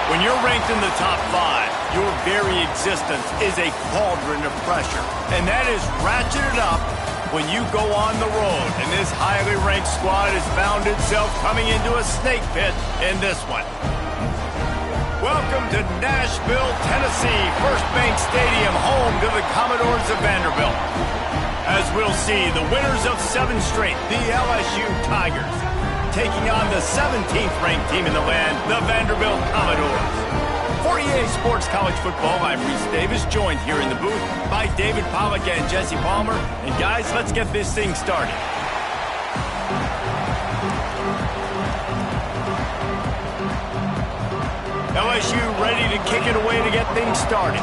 When you're ranked in the top 5, your very existence is a cauldron of pressure. And that is ratcheted up when you go on the road. And this highly ranked squad has found itself coming into a snake pit in this one. Welcome to Nashville, Tennessee, First Bank Stadium, home to the Commodores of Vanderbilt. As we'll see, the winners of 7 straight, the LSU Tigers, taking on the 17th ranked team in the land, the Vanderbilt Commodores. For EA Sports College Football, I'm Reese Davis, joined here in the booth by David Pollack and Jesse Palmer. And guys, let's get this thing started. LSU ready to kick it away to get things started.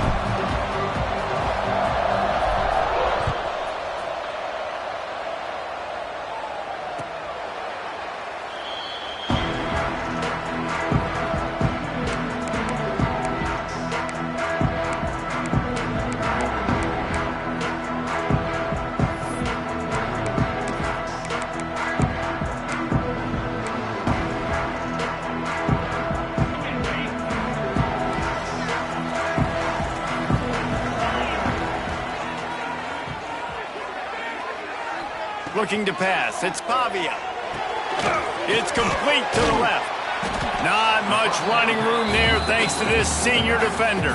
Looking to pass. It's Pavia. It's complete to the left. Not much running room there thanks to this senior defender.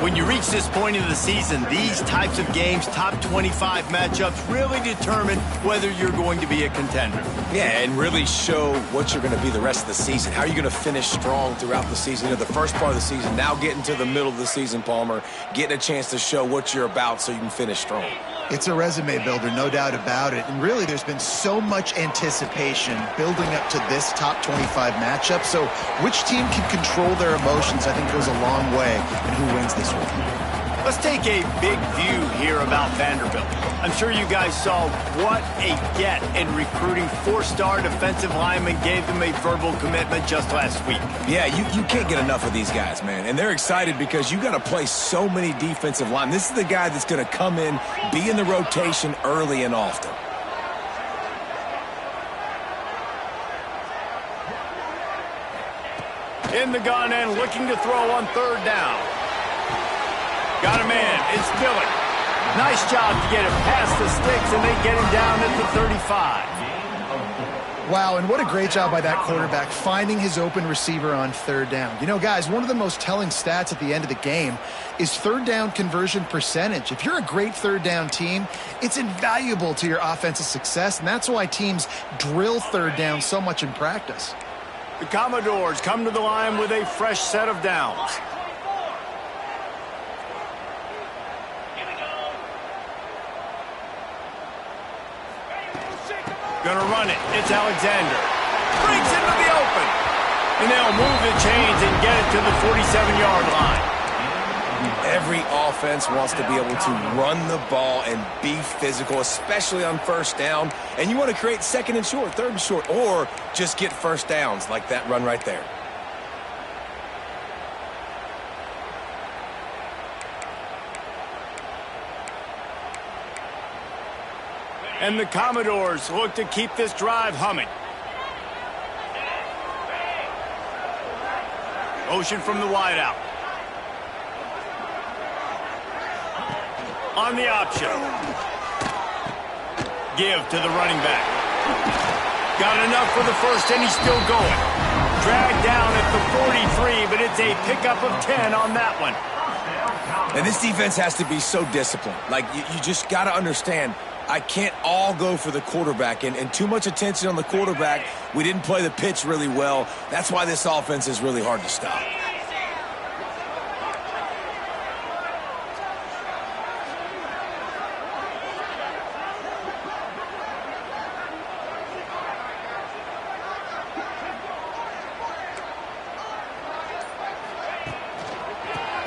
When you reach this point of the season, these types of games, top 25 matchups, really determine whether you're going to be a contender. Yeah, and really show what you're going to be the rest of the season. How are you going to finish strong throughout the season? You know, the first part of the season, now getting to the middle of the season, Palmer, getting a chance to show what you're about so you can finish strong. It's a resume builder, no doubt about it. And really, there's been so much anticipation building up to this top 25 matchup. So which team can control their emotions, I think, goes a long way in who wins this one. Let's take a big view here about Vanderbilt. I'm sure you guys saw what a get in recruiting 4-star defensive linemen gave them a verbal commitment just last week. Yeah, you can't get enough of these guys, man. And they're excited because you got to play so many defensive linemen. This is the guy that's going to come in, be in the rotation early and often. In the gun and looking to throw on 3rd down. Got a man. It's Dillon. Nice job to get it past the sticks, and they get him down at the 35. Wow, and what a great job by that quarterback finding his open receiver on 3rd down. You know, guys, one of the most telling stats at the end of the game is 3rd down conversion percentage. If you're a great 3rd down team, it's invaluable to your offensive success, and that's why teams drill 3rd down so much in practice. The Commodores come to the line with a fresh set of downs. Gonna run it. It's Alexander. Breaks into the open. And they'll move the chains and get it to the 47-yard line. Every offense wants to be able to run the ball and be physical, especially on 1st down. And you want to create 2nd and short, 3rd and short, or just get 1st downs like that run right there. And the Commodores look to keep this drive humming. Motion from the wideout. On the option. Give to the running back. Got enough for the first, and he's still going. Dragged down at the 43, but it's a pickup of 10 on that one. And this defense has to be so disciplined. Like, you just got to understand, I can't all go for the quarterback, and too much attention on the quarterback. We didn't play the pitch really well. That's why this offense is really hard to stop.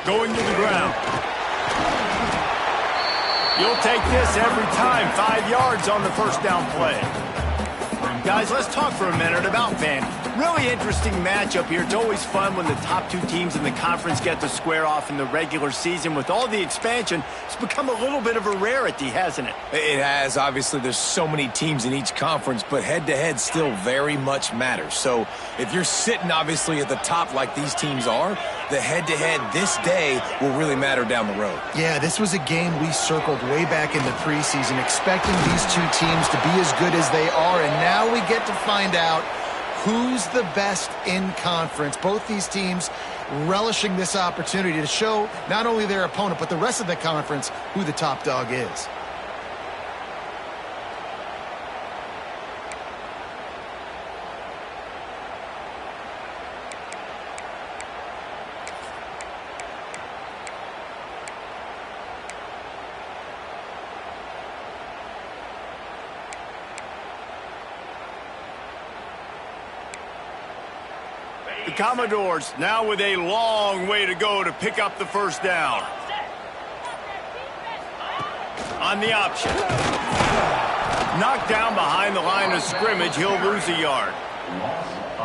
Going to the ground. You'll take this every time. 5 yards on the 1st down play. Guys, let's talk for a minute about Vandy. Really interesting matchup here. It's always fun when the top two teams in the conference get to square off in the regular season. With all the expansion, it's become a little bit of a rarity, hasn't it? It has. Obviously, there's so many teams in each conference, but head-to-head still very much matters. So if you're sitting, obviously, at the top like these teams are, the head-to-head this day will really matter down the road. Yeah, this was a game we circled way back in the preseason, expecting these two teams to be as good as they are, and now we get to find out who's the best in conference. Both these teams relishing this opportunity to show not only their opponent, but the rest of the conference who the top dog is. The Commodores now with a long way to go to pick up the first down. On the option. Knocked down behind the line of scrimmage, he'll lose a yard.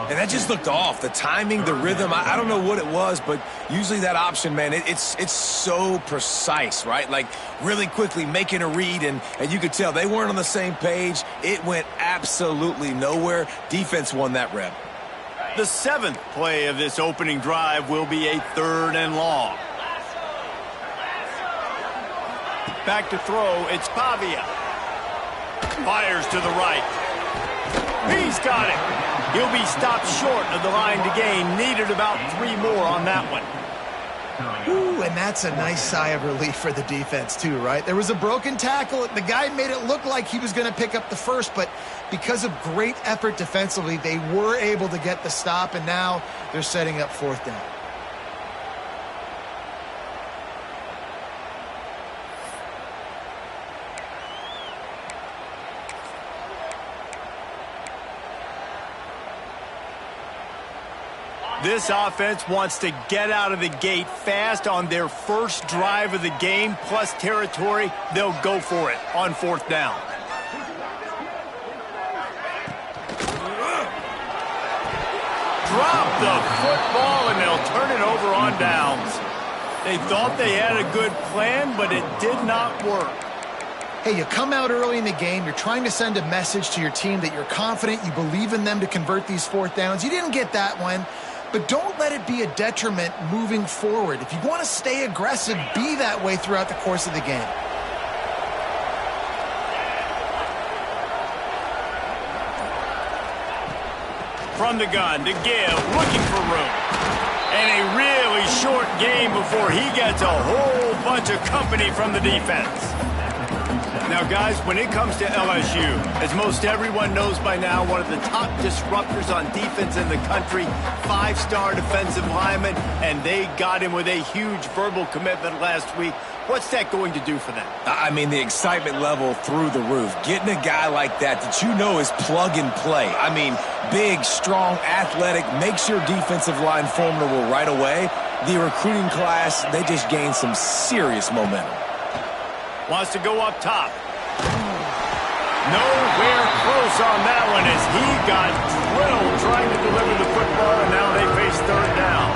And that just looked off. The timing, the rhythm, I don't know what it was, but usually that option, man, it's so precise, right? Like really quickly making a read, and you could tell they weren't on the same page. It went absolutely nowhere. Defense won that rep. The seventh play of this opening drive will be a 3rd and long. Back to throw, it's Pavia. Fires to the right. He's got it. He'll be stopped short of the line to gain. Needed about 3 more on that one. Ooh, and that's a nice sigh of relief for the defense too, right? There was a broken tackle. The guy made it look like he was going to pick up the first, but because of great effort defensively, they were able to get the stop, and now they're setting up 4th down. This offense wants to get out of the gate fast on their first drive of the game, plus territory. They'll go for it on 4th down. Drop the football, and they'll turn it over on downs. They thought they had a good plan, but it did not work. Hey, you come out early in the game, you're trying to send a message to your team that you're confident, you believe in them to convert these 4th downs. You didn't get that one. But don't let it be a detriment moving forward. If you want to stay aggressive, be that way throughout the course of the game. From the gun to give, looking for room. And a really short game before he gets a whole bunch of company from the defense. Now, guys, when it comes to LSU, as most everyone knows by now, one of the top disruptors on defense in the country, 5-star defensive lineman, and they got him with a huge verbal commitment last week. What's that going to do for them? I mean, the excitement level through the roof. Getting a guy like that you know is plug and play. I mean, big, strong, athletic, makes your defensive line formidable right away. The recruiting class, they just gained some serious momentum. Wants to go up top. Nowhere close on that one as he got drilled trying to deliver the football, and now they face 3rd down.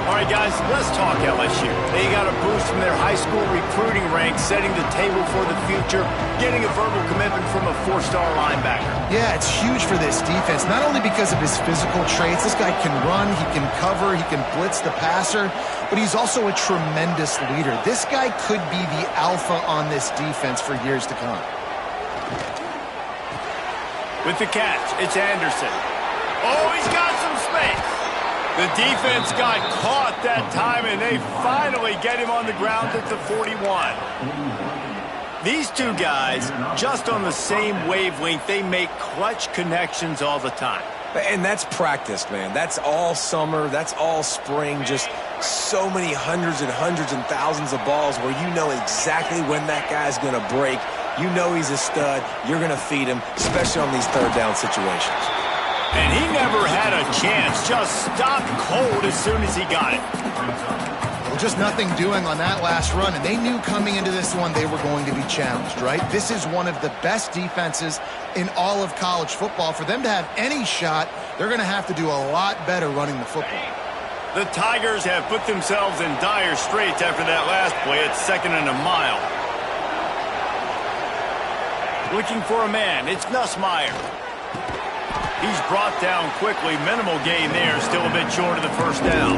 All right, guys, let's talk LSU. They got a boost from their high school recruiting ranks, setting the table for the future, getting a verbal commitment from a 4-star linebacker. Yeah, it's huge for this defense, not only because of his physical traits. This guy can run, he can cover, he can blitz the passer, but he's also a tremendous leader. This guy could be the alpha on this defense for years to come. With the catch, it's Anderson. Oh, he's got some space. The defense got caught that time, and they finally get him on the ground at the 41. These two guys, just on the same wavelength, they make clutch connections all the time. And that's practiced, man. That's all summer. That's all spring. Just so many hundreds and thousands of balls where you know exactly when that guy's going to break. You know he's a stud. You're going to feed him, especially on these 3rd down situations. And he never had a chance. Just stopped cold as soon as he got it. Just nothing doing on that last run, and they knew coming into this one they were going to be challenged, right? This is one of the best defenses in all of college football. For them to have any shot, they're going to have to do a lot better running the football. The Tigers have put themselves in dire straits after that last play at 2nd and a mile. Looking for a man, it's Ncaa. He's brought down quickly. Minimal gain there, still a bit short of the first down.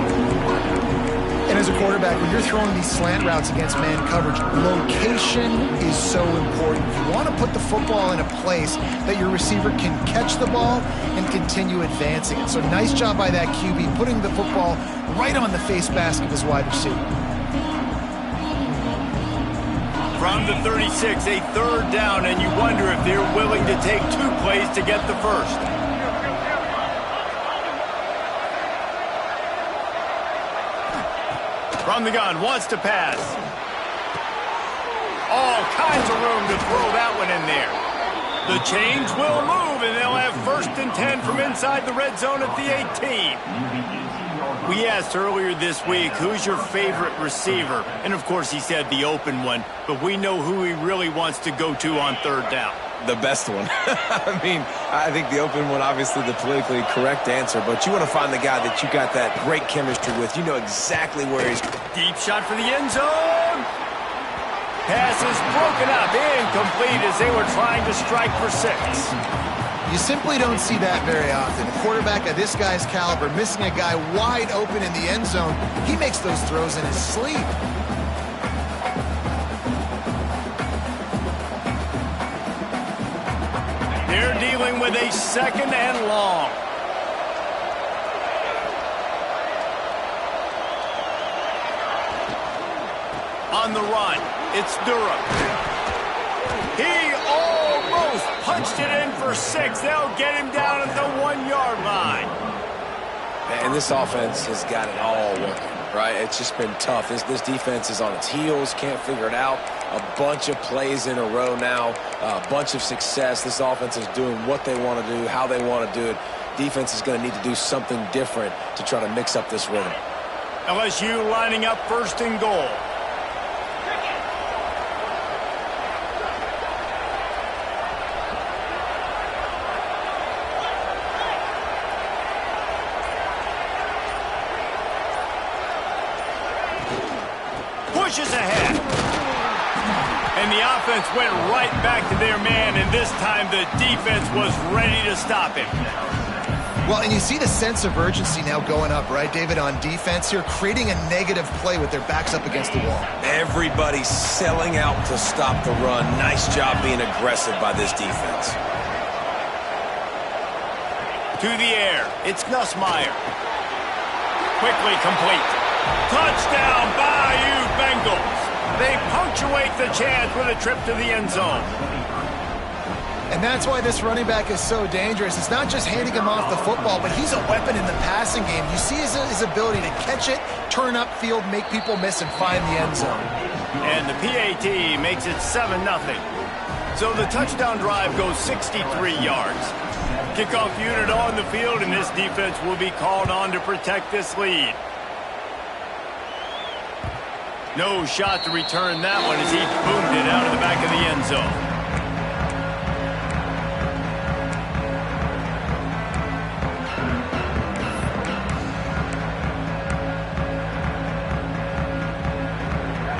And as a quarterback, when you're throwing these slant routes against man coverage, location is so important. You want to put the football in a place that your receiver can catch the ball and continue advancing it. So nice job by that QB, putting the football right on the face mask of his wide receiver. From the 36, a 3rd down, and you wonder if they're willing to take 2 plays to get the first. From the gun, wants to pass. All kinds of room to throw that one in there. The chains will move, and they'll have 1st and 10 from inside the red zone at the 18. We asked earlier this week, who's your favorite receiver? And, of course, he said the open one, but we know who he really wants to go to on 3rd down. The best one. I mean, I think the open one, obviously the politically correct answer, but you want to find the guy that you got that great chemistry with. You know exactly where he's... Deep shot for the end zone. Pass is broken up, incomplete as they were trying to strike for 6. You simply don't see that very often. A quarterback of this guy's caliber missing a guy wide open in the end zone. He makes those throws in his sleep. They're dealing with a 2nd and long. On the run, it's Durham. He almost punched it in for 6. They'll get him down at the 1-yard line. And this offense has got it all working, right? It's just been tough. This defense is on its heels, can't figure it out. A bunch of plays in a row now, a bunch of success. This offense is doing what they want to do, how they want to do it. Defense is going to need to do something different to try to mix up this rhythm. LSU lining up 1st and goal. Pushes ahead. And the offense went right back to their man, and this time the defense was ready to stop him. Well, and you see the sense of urgency now going up, right, David, on defense here, creating a negative play with their backs up against the wall. Everybody's selling out to stop the run. Nice job being aggressive by this defense. To the air, it's Ncaa. Quickly complete. Touchdown, Bayou Bengals. They punctuate the chance with a trip to the end zone. And that's why this running back is so dangerous. It's not just handing him off the football, but he's a weapon in the passing game. You see his ability to catch it, turn upfield, make people miss, and find the end zone. And the PAT makes it 7-0. So the touchdown drive goes 63 yards. Kickoff unit on the field, and this defense will be called on to protect this lead. No shot to return that one as he boomed it out of the back of the end zone.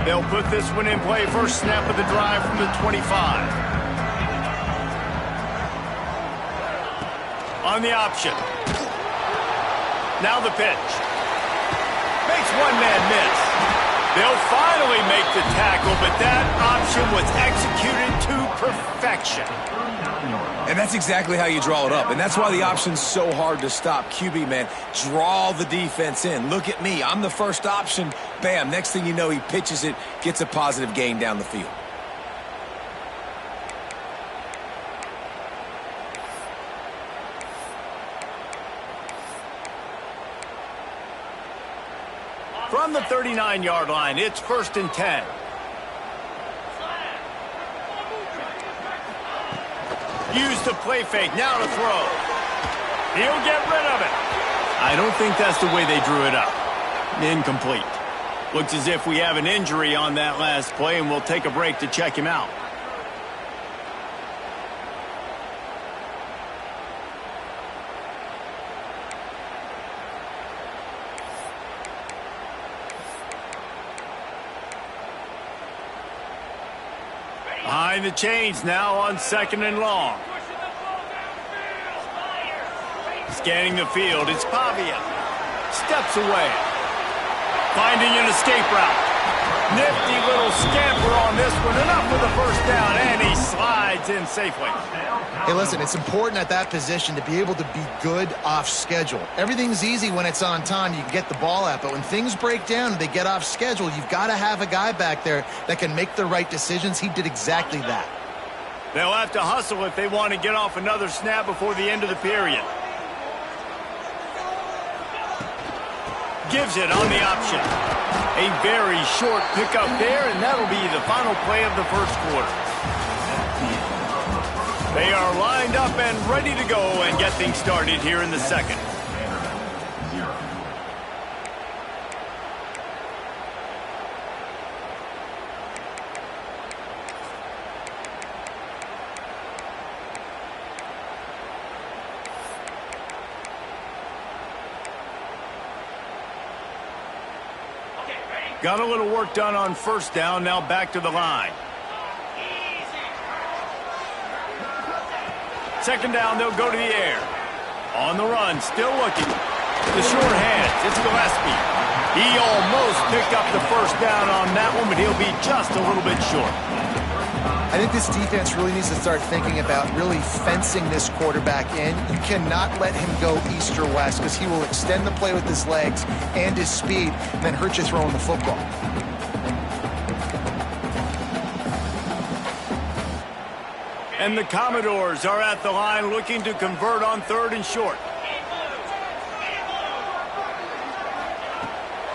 They'll put this one in play. First snap of the drive from the 25. On the option. Now the pitch. Makes one man miss. They'll finally make the tackle, but that option was executed to perfection. And that's exactly how you draw it up. And that's why the option's so hard to stop. QB, man, draw the defense in. Look at me. I'm the first option. Bam. Next thing you know, he pitches it, gets a positive gain down the field. From the 39-yard line, it's 1st and 10. Use the play fake, now to throw. He'll get rid of it. I don't think that's the way they drew it up. Incomplete. Looks as if we have an injury on that last play, and we'll take a break to check him out. Behind the chains now on 2nd and long. Scanning the field, it's Pavia. Steps away. Finding an escape route. Nifty little scamper on this one. Enough with the first down, and he slides in safely. Hey, listen, it's important at that position to be able to be good off schedule. Everything's easy when it's on time. You can get the ball out, but when things break down and they get off schedule, you've got to have a guy back there that can make the right decisions. He did exactly that. They'll have to hustle if they want to get off another snap before the end of the period. Gives it on the option. A very short pickup there, and that'll be the final play of the first quarter. They are lined up and ready to go and get things started here in the second. Got a little work done on first down, now back to the line. Second down, they'll go to the air. On the run, still looking. The short hands, it's Gillespie. He almost picked up the first down on that one, but he'll be just a little bit short. I think this defense really needs to start thinking about really fencing this quarterback in. You cannot let him go east or west because he will extend the play with his legs and his speed and then hurt you throwing the football. And the Commodores are at the line looking to convert on 3rd and short.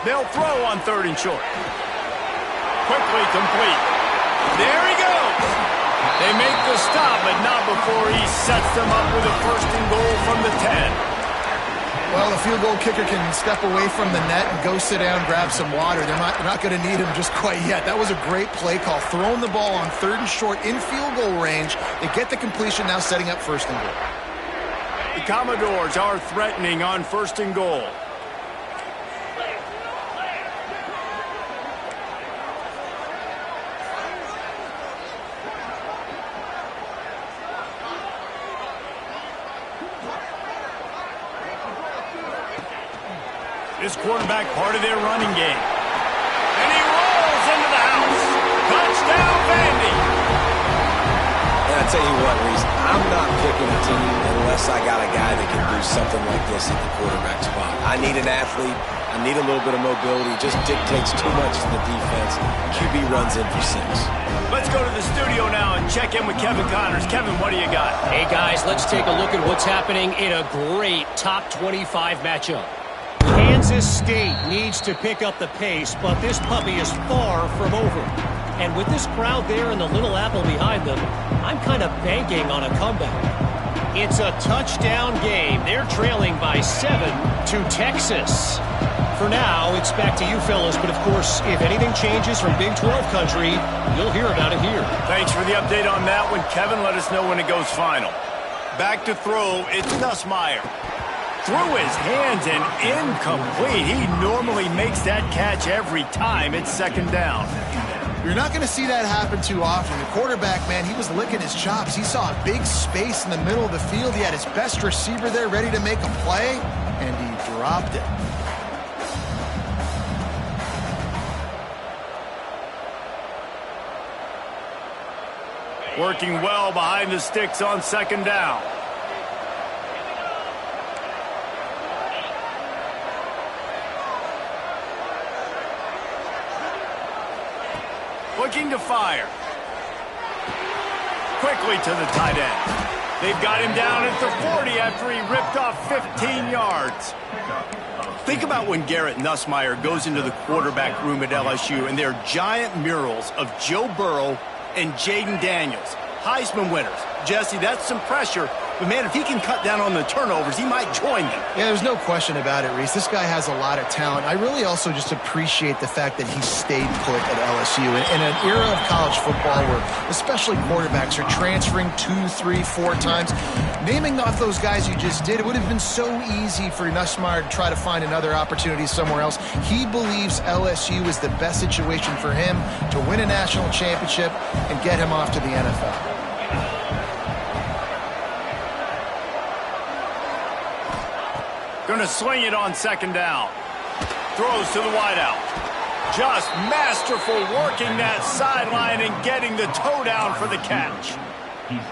They'll throw on 3rd and short. Quickly complete. There he goes. They make the stop, but not before he sets them up with a 1st and goal from the 10. Well, the field goal kicker can step away from the net and go sit down, grab some water. They're not going to need him just quite yet. That was a great play call. Throwing the ball on 3rd and short in field goal range. They get the completion, now setting up 1st and goal. The Commodores are threatening on 1st and goal. This quarterback part of their running game. And he rolls into the house. Touchdown, Vandy. And I tell you what, Reese, I'm not picking a team unless I got a guy that can do something like this at the quarterback spot. I need an athlete. I need a little bit of mobility. It just dictates too much to the defense. QB runs in for 6. Let's go to the studio now and check in with Kevin Connors. Kevin, what do you got? Hey, guys, let's take a look at what's happening in a great top 25 matchup. Kansas State needs to pick up the pace, but this puppy is far from over. And with this crowd there and the Little Apple behind them, I'm kind of banking on a comeback. It's a touchdown game. They're trailing by 7 to Texas. For now, it's back to you fellas, but of course, if anything changes from Big 12 country, you'll hear about it here. Thanks for the update on that one, Kevin. Let us know when it goes final. Back to throw, it's Nussmeier. Through his hands and incomplete. He normally makes that catch every time. It's 2nd down. You're not going to see that happen too often. The quarterback, man, he was licking his chops. He saw a big space in the middle of the field. He had his best receiver there ready to make a play, and he dropped it. Working well behind the sticks on 2nd down. Looking to fire. Quickly to the tight end. They've got him down at the 40 after he ripped off 15 yards. Think about when Garrett Nussmeier goes into the quarterback room at LSU and there are giant murals of Joe Burrow and Jaden Daniels, Heisman winners. Jesse, that's some pressure But, man, if he can cut down on the turnovers, he might join them. Yeah, there's no question about it, Reese. This guy has a lot of talent. I really also just appreciate the fact that he stayed put at LSU. In an era of college football where especially quarterbacks are transferring 2, 3, 4 times, naming off those guys you just did, it would have been so easy for Nussmeier to try to find another opportunity somewhere else. He believes LSU is the best situation for him to win a national championship and get him off to the NFL. Going to swing it on second down. Throws to the wideout. Just masterful working that sideline and getting the toe down for the catch.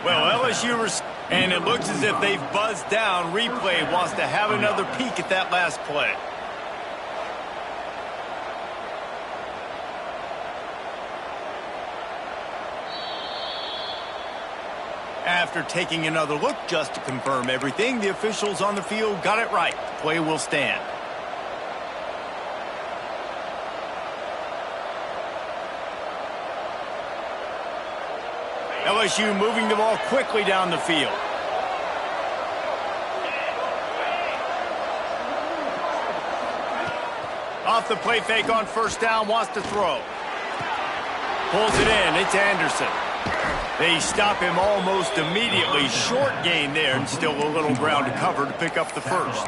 Well, LSU, and it looks as if they've buzzed down. Replay wants to have another peek at that last play. After taking another look just to confirm everything, the officials on the field got it right. The play will stand. LSU moving the ball quickly down the field. Off the play fake on first down, wants to throw. Pulls it in, it's Anderson. They stop him almost immediately. Short gain there and still a little ground to cover to pick up the first.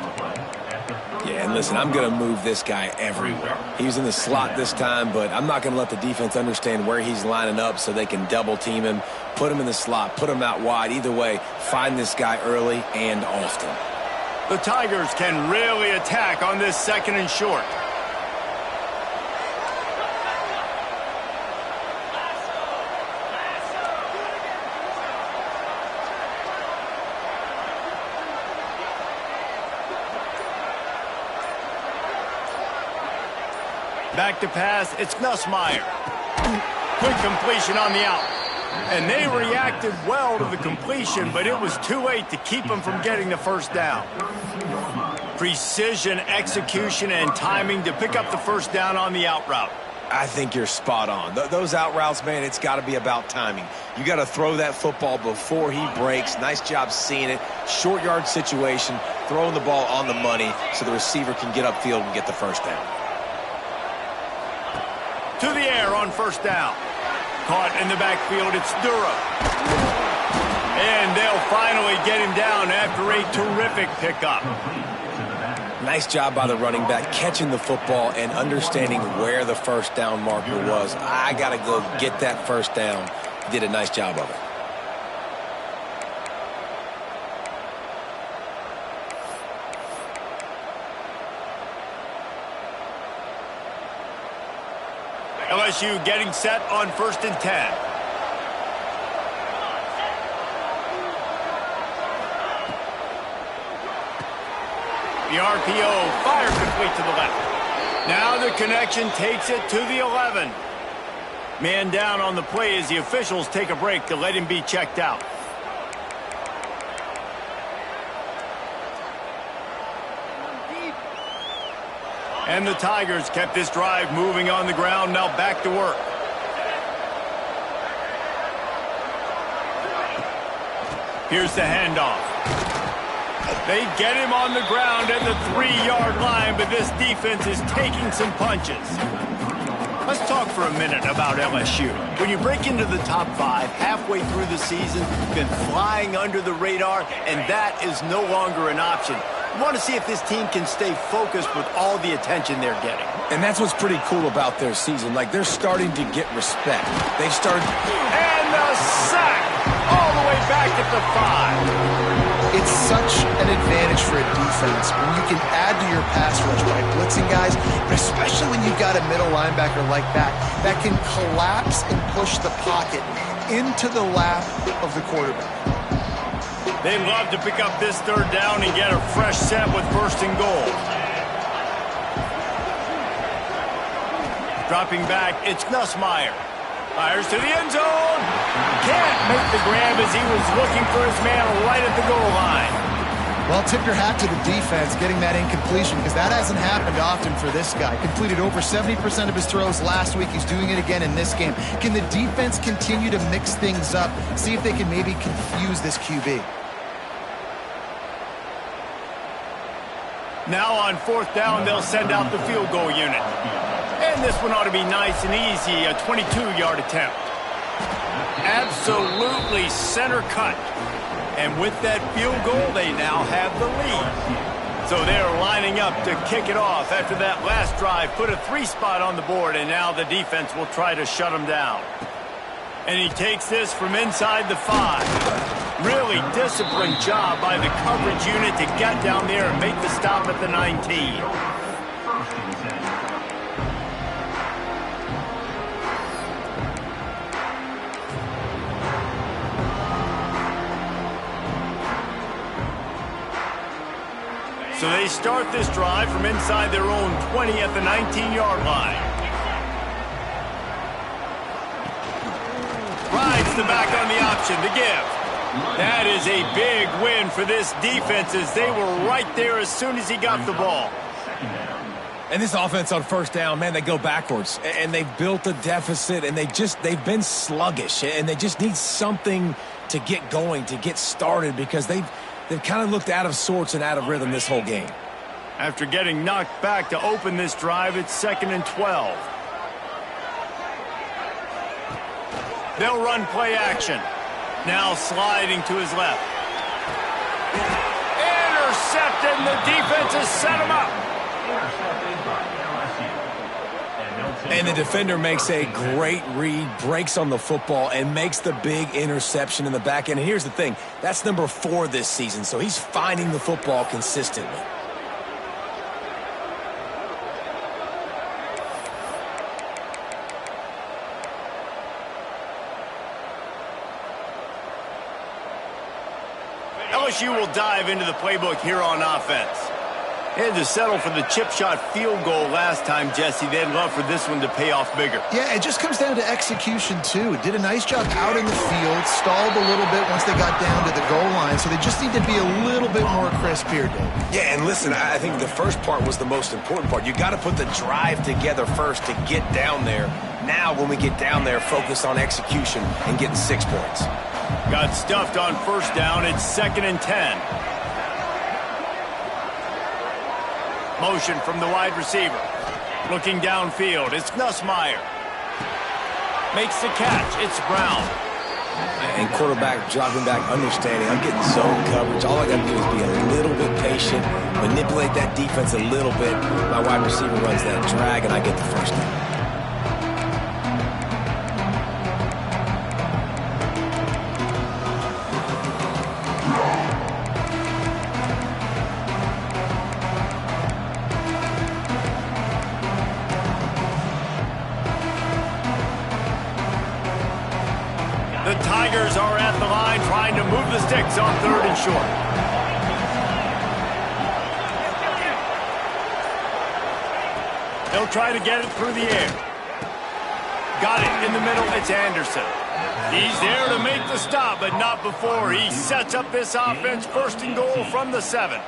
Yeah, and listen, I'm going to move this guy everywhere. He's in the slot this time, but I'm not going to let the defense understand where he's lining up so they can double team him, put him in the slot, put him out wide. Either way, find this guy early and often. The Tigers can really attack on this second and short. Back to pass, it's Nussmeier. Quick completion on the out. And they reacted well to the completion, but it was too late to keep them from getting the first down. Precision, execution, and timing to pick up the first down on the out route. I think you're spot on. Those out routes, man, it's got to be about timing. You got to throw that football before he breaks. Nice job seeing it. Short yard situation, throwing the ball on the money so the receiver can get upfield and get the first down. To the air on first down. Caught in the backfield, it's Dura. And they'll finally get him down after a terrific pickup. Nice job by the running back, catching the football and understanding where the first down marker was. I got to go get that first down. He did a nice job of it. LSU getting set on 1st and 10. The RPO fire complete to the left. Now the connection takes it to the 11. Man down on the play as the officials take a break to let him be checked out. And the Tigers kept this drive moving on the ground, now back to work. Here's the handoff. They get him on the ground at the 3-yard line, but this defense is taking some punches. Let's talk for a minute about LSU. When you break into the top 5 halfway through the season, you've been flying under the radar, and that is no longer an option. You want to see if this team can stay focused with all the attention they're getting. And that's what's pretty cool about their season. Like, they're starting to get respect. They've started... And the sack all the way back at the 5. It's such an advantage for a defense when you can add to your pass rush by blitzing guys, but especially when you've got a middle linebacker like that can collapse and push the pocket into the lap of the quarterback. They'd love to pick up this 3rd down and get a fresh set with 1st and goal. Dropping back, it's Nussmeier. Fires to the end zone. Can't make the grab as he was looking for his man right at the goal line. Well, tip your hat to the defense getting that incompletion because that hasn't happened often for this guy. Completed over 70% of his throws last week. He's doing it again in this game. Can the defense continue to mix things up? See if they can maybe confuse this QB. Now on 4th down, they'll send out the field goal unit. And this one ought to be nice and easy, a 22-yard attempt. Absolutely center cut. And with that field goal, they now have the lead. So they're lining up to kick it off after that last drive. Put a 3 spot on the board, and now the defense will try to shut them down. And he takes this from inside the 5. Really disciplined job by the coverage unit to get down there and make the stop at the 19. So they start this drive from inside their own 20 at the 19-yard line. Rides the back on the option to give. That is a big win for this defense as they were right there as soon as he got the ball. And this offense on 1st down, man, they go backwards. And they've built a deficit, and they've been sluggish. And they just need something to get going, to get started, because they've kind of looked out of sorts and out of rhythm this whole game. After getting knocked back to open this drive, it's 2nd and 12. They'll run play action. Now sliding to his left. Intercepted, and the defense has set him up. And the defender makes a great read, breaks on the football, and makes the big interception in the back end. And here's the thing, that's number 4 this season, so he's finding the football consistently. LSU will dive into the playbook here on offense. They had to settle for the chip shot field goal last time, Jesse. They'd love for this one to pay off bigger. Yeah, it just comes down to execution, too. Did a nice job out in the field, stalled a little bit once they got down to the goal line, so they just need to be a little bit more crisp here, Dave. Yeah, and listen, I think the first part was the most important part. You got to put the drive together first to get down there. Now, when we get down there, focus on execution and getting 6 points. Got stuffed on 1st down. It's 2nd and 10. Motion from the wide receiver. Looking downfield, it's Nussmeier. Makes the catch, it's Brown. And quarterback dropping back, understanding, I'm getting zone coverage. All I got to do is be a little bit patient, manipulate that defense a little bit. My wide receiver runs that drag, and I get the 1st down. The Tigers are at the line trying to move the sticks on 3rd and short. They'll try to get it through the air. Got it in the middle. It's Anderson. He's there to make the stop, but not before he sets up this offense. 1st and goal from the 7.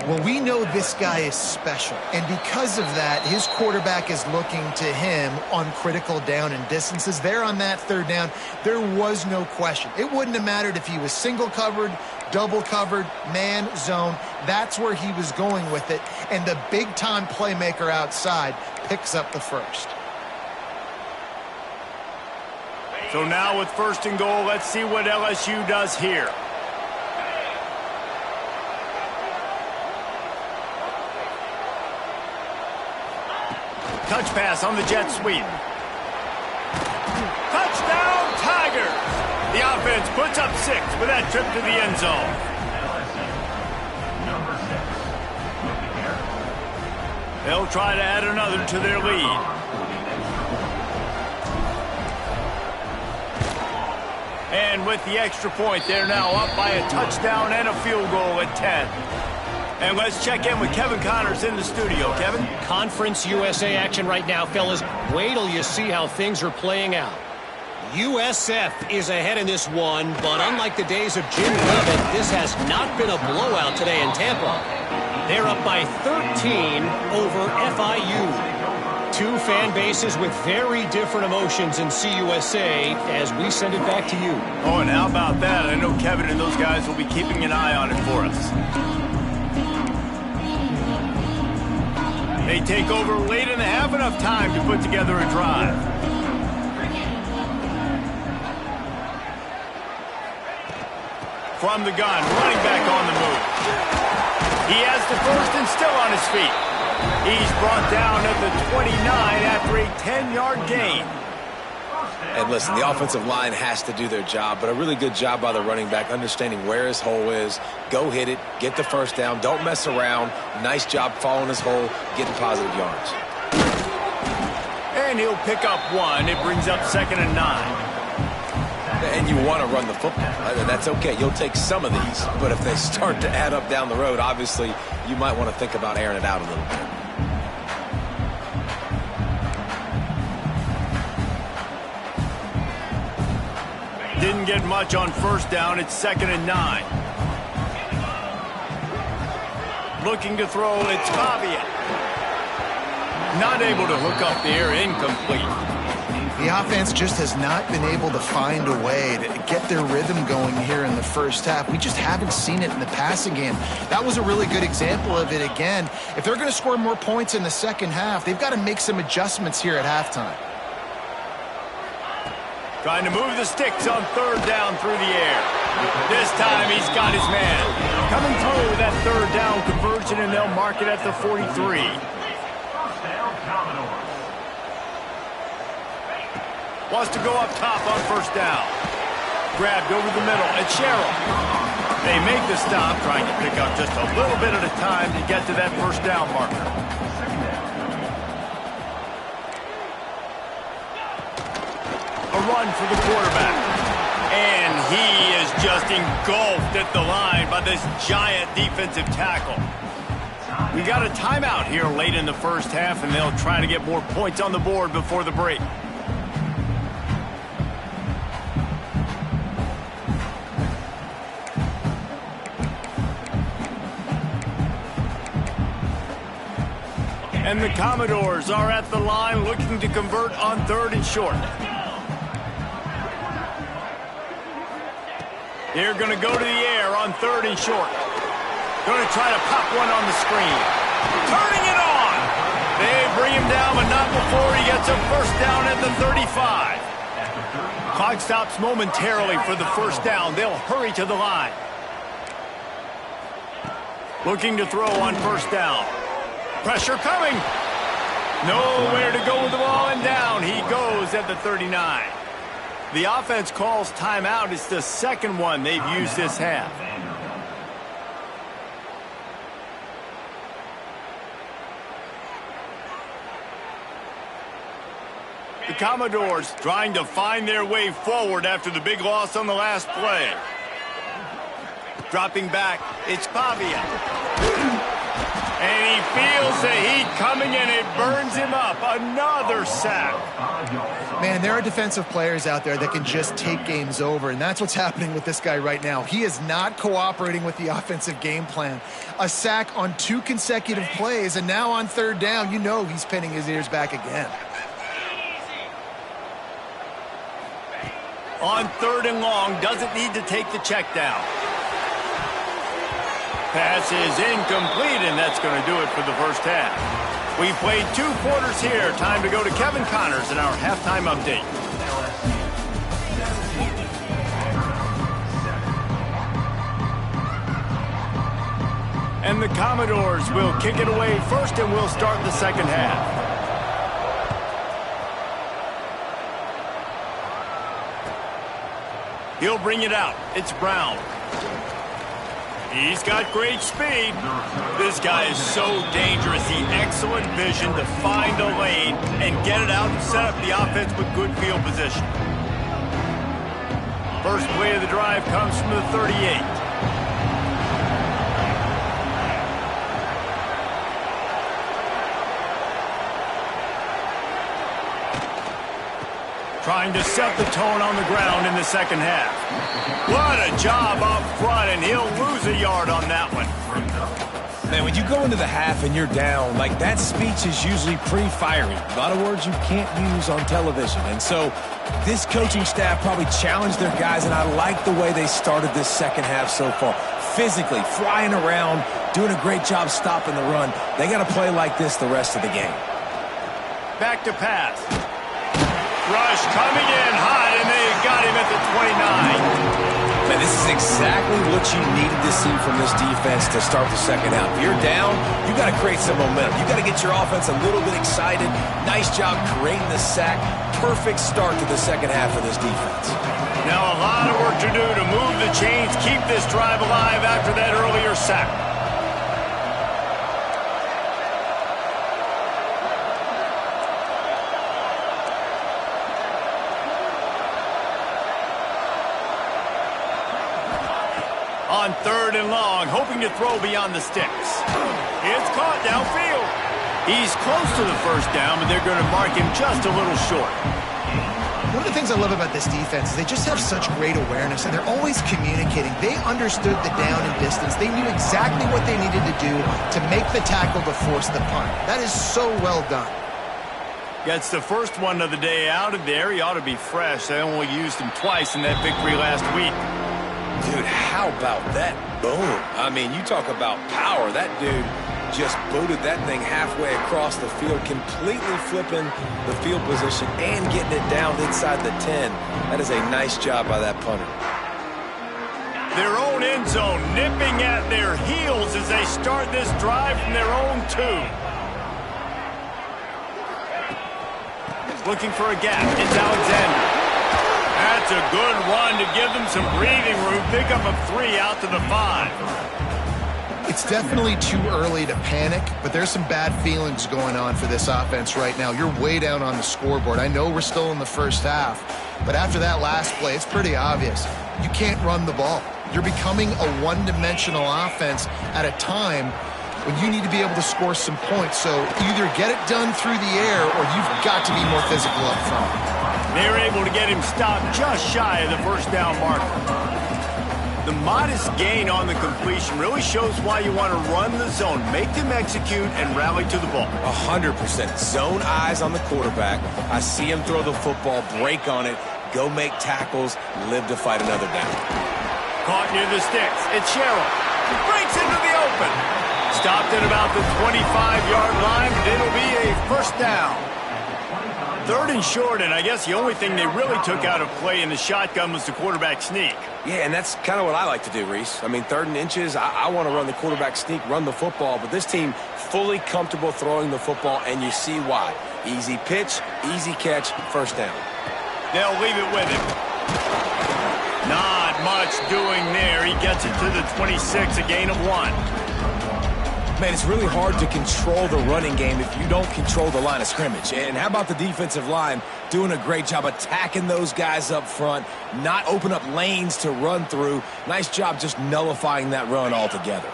Well, we know this guy is special, and because of that, his quarterback is looking to him on critical down and distances. There on that 3rd down, there was no question. It wouldn't have mattered if he was single covered, double covered, man, zone. That's where he was going with it, and the big-time playmaker outside picks up the 1st. So now with 1st and goal, let's see what LSU does here. Touch pass on the jet sweep. Touchdown, Tigers! The offense puts up 6 with that trip to the end zone. They'll try to add another to their lead. And with the extra point, they're now up by a touchdown and a field goal at 10. And let's check in with Kevin Connors in the studio. Kevin? Conference USA action right now, fellas. Wait till you see how things are playing out. USF is ahead in this one, but unlike the days of Jim Leavitt, this has not been a blowout today in Tampa. They're up by 13 over FIU. 2 fan bases with very different emotions in CUSA as we send it back to you. Oh, and how about that? I know Kevin and those guys will be keeping an eye on it for us. They take over late in the half, enough time to put together a drive. From the gun, running back on the move. He has the first and still on his feet. He's brought down at the 29 after a 10-yard gain. And listen, the offensive line has to do their job, but a really good job by the running back understanding where his hole is. Go hit it, get the first down, don't mess around. Nice job following his hole, getting positive yards. And he'll pick up one. It brings up 2nd and 9. And you want to run the football. That's okay. You'll take some of these, but if they start to add up down the road, obviously you might want to think about airing it out a little bit. Didn't get much on first down. It's 2nd and 9. Looking to throw. It's Ncaa. Not able to hook up there. Incomplete. The offense just has not been able to find a way to get their rhythm going here in the first half. We just haven't seen it in the passing game. That was a really good example of it again. If they're going to score more points in the second half, they've got to make some adjustments here at halftime. Trying to move the sticks on 3rd down through the air. This time he's got his man. Coming through that 3rd down conversion, and they'll mark it at the 43. Wants to go up top on first down. Grabbed over the middle. It's Sherrill. They make the stop, trying to pick up just a little bit at a time to get to that first down marker. A run for the quarterback. And he is just engulfed at the line by this giant defensive tackle. We got a timeout here late in the first half, and they'll try to get more points on the board before the break. And the Commodores are at the line looking to convert on 3rd and short. They're going to go to the air on 3rd and short. Going to try to pop one on the screen. Turning it on. They bring him down, but not before he gets a first down at the 35. Clock stops momentarily for the first down. They'll hurry to the line. Looking to throw on first down. Pressure coming. Nowhere to go with the ball, and down he goes at the 39. The offense calls timeout. It's the second one they've used this half. The Commodores trying to find their way forward after the big loss on the last play. Dropping back, it's Ncaa. And he feels the heat coming, and it burns him up. Another sack. Man, there are defensive players out there that can just take games over, and that's what's happening with this guy right now. He is not cooperating with the offensive game plan. A sack on 2 consecutive plays, and now on 3rd down, you know he's pinning his ears back again. On 3rd and long, doesn't need to take the check down. Pass is incomplete, and that's going to do it for the first half. We played 2 quarters here. Time to go to Kevin Connors in our halftime update. And the Commodores will kick it away first, and we'll start the second half. He'll bring it out. It's Brown. He's got great speed. This guy is so dangerous. He excellent vision to find a lane and get it out and set up the offense with good field position. First play of the drive comes from the 38. Trying to set the tone on the ground in the second half. What a job up front, and he'll lose a yard on that one. Man, when you go into the half and you're down, like that speech is usually pretty fiery. A lot of words you can't use on television. And so this coaching staff probably challenged their guys, and I like the way they started this second half so far. Physically, flying around, doing a great job stopping the run. They got to play like this the rest of the game. Back to pass. Rush coming in hot, and they got him at the 29. Man, this is exactly what you needed to see from this defense to start the second half. If you're down, you got to create some momentum. You got to get your offense a little bit excited. Nice job creating the sack. Perfect start to the second half of this defense. Now a lot of work to do to move the chains, keep this drive alive after that earlier sack. On 3rd and long, hoping to throw beyond the sticks. It's caught downfield. He's close to the first down, but they're going to mark him just a little short. One of the things I love about this defense is they just have such great awareness, and they're always communicating. They understood the down and distance. They knew exactly what they needed to do to make the tackle to force the punt. That is so well done. Gets the first one of the day out of there. He ought to be fresh. They only used him twice in that victory last week. Dude, how about that boom? I mean, you talk about power. That dude just booted that thing halfway across the field, completely flipping the field position and getting it down inside the 10. That is a nice job by that punter. Their own end zone nipping at their heels as they start this drive from their own 2. Looking for a gap. It's Alexander. That's a good run to give them some breathing room. Pick up a 3 out to the 5. It's definitely too early to panic, but there's some bad feelings going on for this offense right now. You're way down on the scoreboard. I know we're still in the first half, but after that last play, it's pretty obvious. You can't run the ball. You're becoming a one-dimensional offense at a time when you need to be able to score some points. So either get it done through the air or you've got to be more physical up front. They're able to get him stopped just shy of the first down marker. The modest gain on the completion really shows why you want to run the zone. Make them execute and rally to the ball. 100%. Zone eyes on the quarterback. I see him throw the football, break on it, go make tackles, live to fight another down. Caught near the sticks. It's Sherrill. He breaks into the open. Stopped at about the 25-yard line, but it'll be a first down. 3rd and short, and I guess the only thing they really took out of play in the shotgun was the quarterback sneak. Yeah, and that's kind of what I like to do, Reese. I mean, 3rd and inches, I want to run the quarterback sneak, run the football, but this team fully comfortable throwing the football, and you see why. Easy pitch, easy catch, first down. They'll leave it with him. Not much doing there. He gets it to the 26, a gain of 1. Man, it's really hard to control the running game if you don't control the line of scrimmage. And how about the defensive line doing a great job attacking those guys up front, not open up lanes to run through. Nice job just nullifying that run altogether.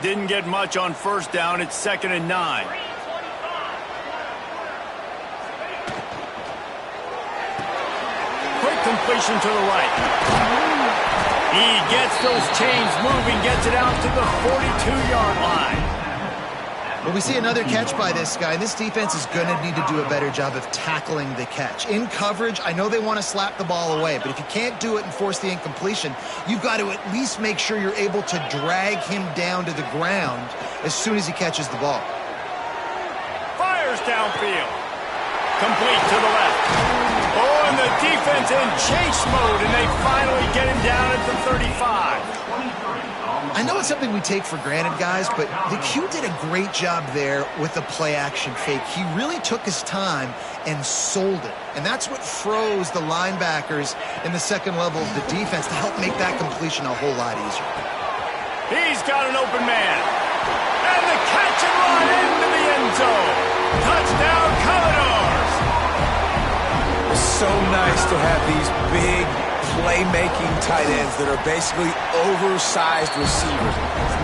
Didn't get much on first down. It's 2nd and 9. Quick completion to the right. He gets those chains moving, gets it out to the 42-yard line. Well, we see another catch by this guy. This defense is going to need to do a better job of tackling the catch. In coverage, I know they want to slap the ball away, but if you can't do it and force the incompletion, you've got to at least make sure you're able to drag him down to the ground as soon as he catches the ball. Fires downfield. Complete to the left. Oh, and the defense in chase mode, and they finally get him down at the 35. I know it's something we take for granted, guys, but the Q did a great job there with the play-action fake. He really took his time and sold it, and that's what froze the linebackers in the second level of the defense to help make that completion a whole lot easier. He's got an open man, and the catch and run into the end zone. Touchdown, Commodores! So nice to have these big playmaking tight ends that are basically oversized receivers.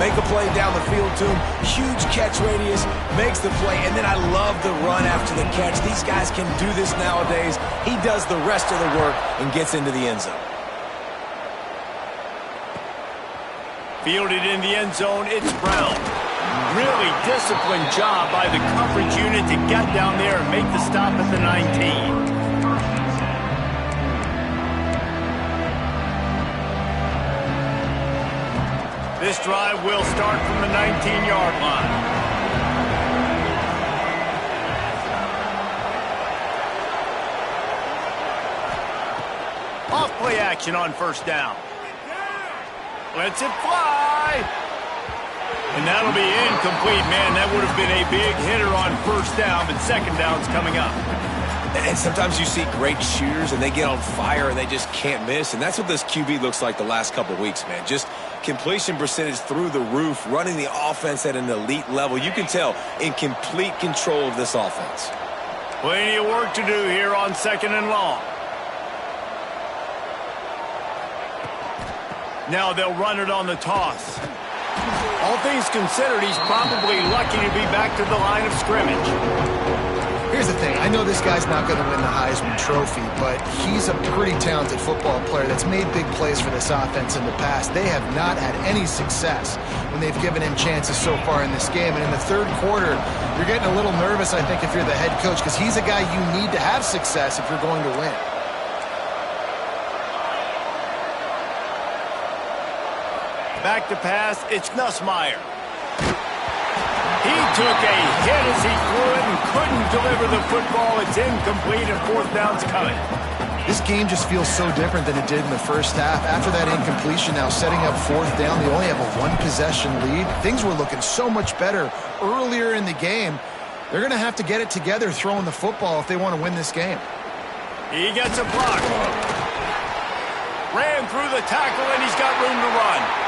Make a play down the field to him, huge catch radius, makes the play, and then I love the run after the catch. These guys can do this nowadays. He does the rest of the work and gets into the end zone. Fielded in the end zone, it's Brown. Really disciplined job by the coverage unit to get down there and make the stop at the 19. This drive will start from the 19-yard line. Off play action on first down. Lets it fly. And that'll be incomplete, man. That would have been a big hitter on first down, but second down's coming up. And sometimes you see great shooters, and they get on fire, and they just can't miss. And that's what this QB looks like the last couple weeks, man. Just completion percentage through the roof, running the offense at an elite level. You can tell in complete control of this offense. Plenty of work to do here on second and long. Now they'll run it on the toss. All things considered, he's probably lucky to be back to the line of scrimmage. Here's the thing. I know this guy's not going to win the Heisman Trophy, but he's a pretty talented football player that's made big plays for this offense in the past. They have not had any success when they've given him chances so far in this game. And in the third quarter, you're getting a little nervous, I think, if you're the head coach, because he's a guy you need to have success if you're going to win. Back to pass, it's Nussmeier. He took a hit as he threw it and couldn't deliver the football. It's incomplete and fourth down's coming. This game just feels so different than it did in the first half. After that incompletion, now setting up fourth down, they only have a one-possession lead. Things were looking so much better earlier in the game. They're going to have to get it together throwing the football if they want to win this game. He gets a block. Ran through the tackle, and he's got room to run.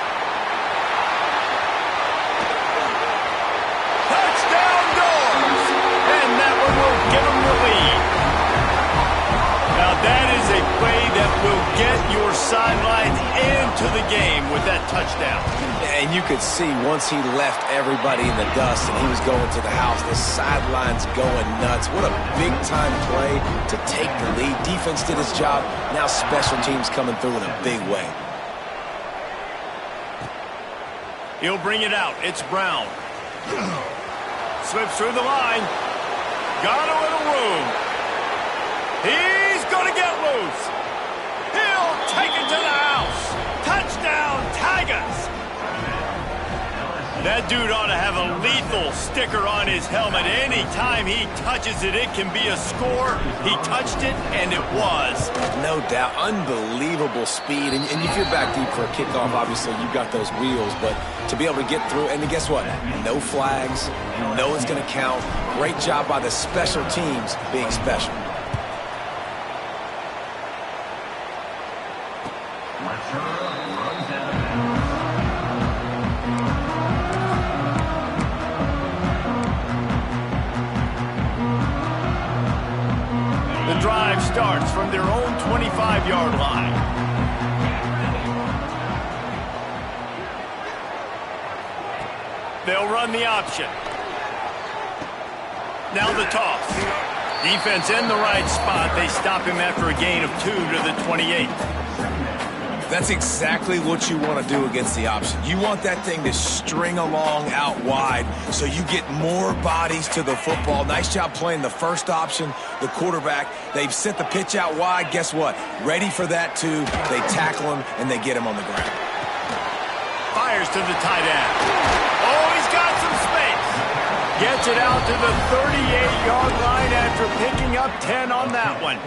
And that one will give them the lead. Now that is a play that will get your sidelines into the game with that touchdown. And you could see once he left everybody in the dust and he was going to the house, the sidelines going nuts. What a big-time play to take the lead. Defense did its job. Now special teams coming through in a big way. He'll bring it out. It's Brown. Slips through the line. Got a little room. He's going to get loose. He'll take it to the house. Touchdown, Tigers. That dude ought to have a lethal sticker on his helmet. Anytime he touches it, it can be a score. He touched it, and it was. No doubt. Unbelievable speed. And if you're back deep for a kickoff, obviously you've got those wheels. But to be able to get through, and guess what? No flags. You know it's going to count. Great job by the special teams being special. The drive starts from their own 25-yard line. They'll run the option. Now the toss. Defense in the right spot. They stop him after a gain of 2 to the 28. That's exactly what you want to do against the option. You want that thing to string along out wide so you get more bodies to the football. Nice job playing the first option, the quarterback. They've sent the pitch out wide. Guess what? Ready for that too. They tackle him and they get him on the ground. Fires to the tight end. Oh, he's got some space. Gets it out to the 38-yard line after picking up 10 on that one.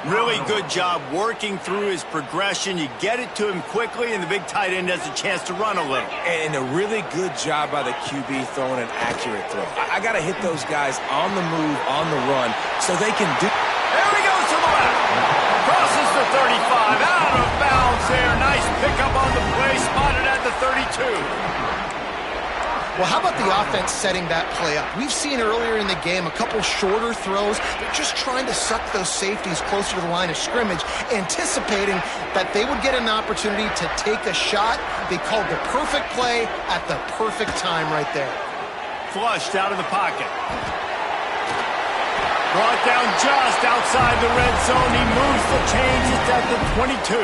Really good job working through his progression. You get it to him quickly, and the big tight end has a chance to run a little. And a really good job by the QB throwing an accurate throw. I got to hit those guys on the move, on the run, so they can do... There he goes to the left. Crosses the 35. Out of bounds there. Nice pickup on the play. Spotted at the 32. Well, how about the offense setting that play up? We've seen earlier in the game a couple shorter throws. They're just trying to suck those safeties closer to the line of scrimmage, anticipating that they would get an opportunity to take a shot. They called the perfect play at the perfect time right there. Flushed out of the pocket. Brought down just outside the red zone. He moves the chains. It's at the 22.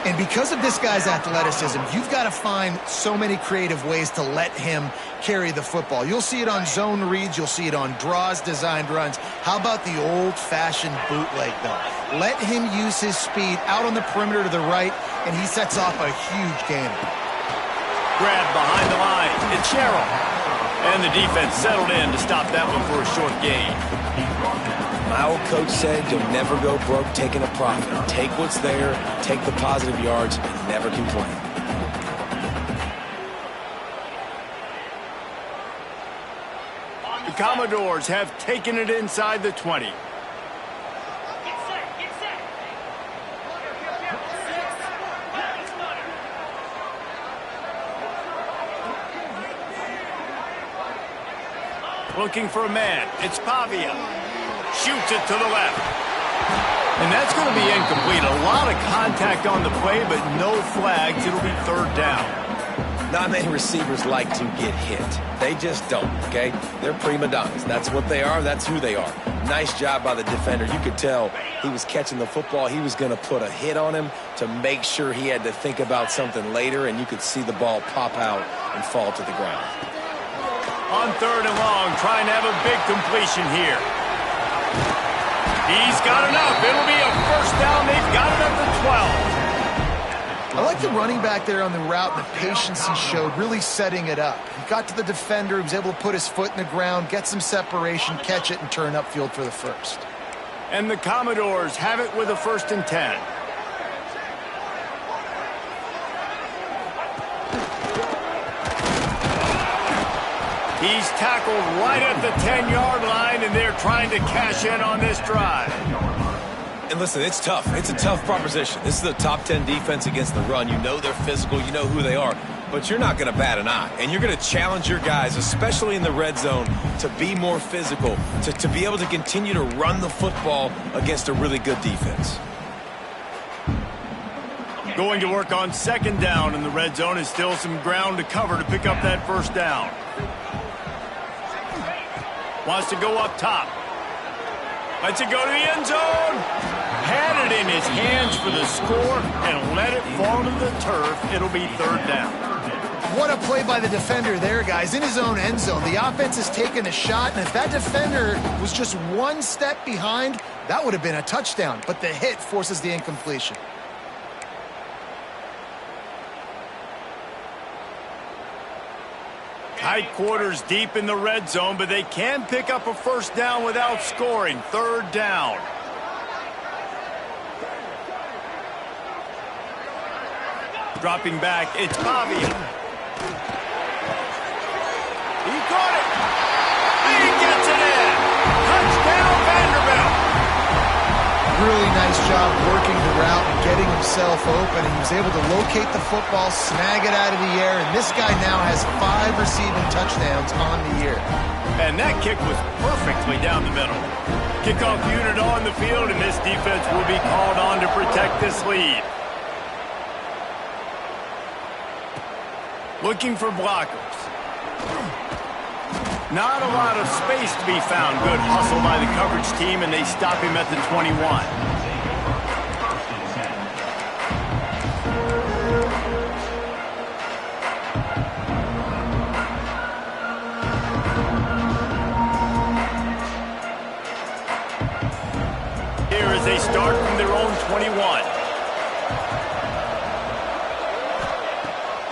And because of this guy's athleticism, you've got to find so many creative ways to let him carry the football. You'll see it on zone reads. You'll see it on draws, designed runs. How about the old-fashioned bootleg, though? Let him use his speed out on the perimeter to the right, and he sets off a huge gainer. Grab behind the line. It's Sherrill. And the defense settled in to stop that one for a short gain. My old coach said you'll never go broke taking a profit. Take what's there, take the positive yards, and never complain. The Commodores have taken it inside the 20. Looking for a man. It's Pavia. Shoots it to the left. And that's going to be incomplete. A lot of contact on the play, but no flags. It'll be third down. Not many receivers like to get hit. They just don't, okay? They're prima donnas. That's what they are. That's who they are. Nice job by the defender. You could tell he was catching the football. He was going to put a hit on him to make sure he had to think about something later, and you could see the ball pop out and fall to the ground. On third and long, trying to have a big completion here. He's got enough. It'll be a first down. They've got it at the 12. I like the running back there on the route, the patience he showed, really setting it up. He got to the defender, he was able to put his foot in the ground, get some separation, catch it, and turn upfield for the first. And the Commodores have it with a 1st and 10. He's tackled right at the 10-yard line, and they're trying to cash in on this drive. And listen, it's tough. It's a tough proposition. This is a top 10 defense against the run. You know they're physical. You know who they are. But you're not going to bat an eye. And you're going to challenge your guys, especially in the red zone, to be more physical, to be able to continue to run the football against a really good defense. Going to work on 2nd down in the red zone is still some ground to cover to pick up that 1st down. Wants to go up top. Lets it go to the end zone. Had it in his hands for the score and let it fall to the turf. It'll be 3rd down. What a play by the defender there, guys. In his own end zone, the offense has taken a shot, and if that defender was just one step behind, that would have been a touchdown. But the hit forces the incompletion. Tight quarters deep in the red zone, but they can pick up a 1st down without scoring. 3rd down. Dropping back, it's Pavia. He caught it. He gets it in. Touchdown, Vanderbilt. Really nice job working the route and getting himself open. And he was able to locate the football, snag it out of the air, and this guy now has 5 receiving touchdowns on the year. And that kick was perfectly down the middle. Kickoff unit on the field, and this defense will be called on to protect this lead. Looking for blockers. Not a lot of space to be found. Good hustle by the coverage team, and they stop him at the 21. Here as they start from their own 21.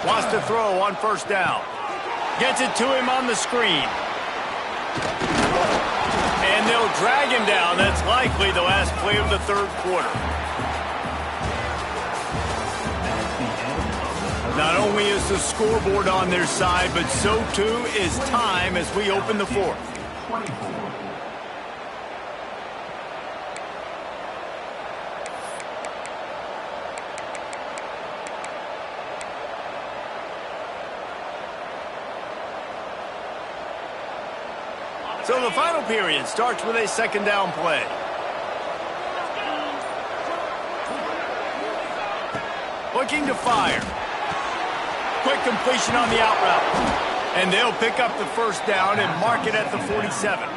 Wants to throw on 1st down. Gets it to him on the screen. And they'll drag him down. That's likely the last play of the 3rd quarter. Not only is the scoreboard on their side, but so too is time as we open the 4th. So the final period starts with a 2nd down play. Looking to fire. Quick completion on the out route. And they'll pick up the first down and mark it at the 47.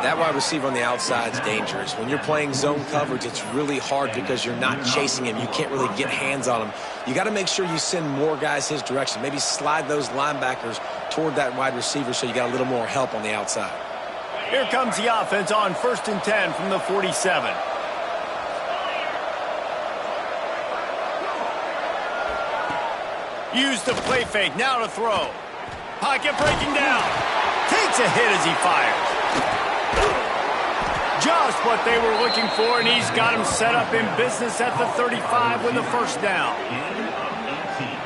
That wide receiver on the outside is dangerous. When you're playing zone coverage, it's really hard because you're not chasing him. You can't really get hands on him. You got to make sure you send more guys his direction. Maybe slide those linebackers toward that wide receiver so you got a little more help on the outside. Here comes the offense on 1st and 10 from the 47. Use the play fake, now to throw. Pocket breaking down. Takes a hit as he fires. Just what they were looking for, and he's got him set up in business at the 35 with a first down.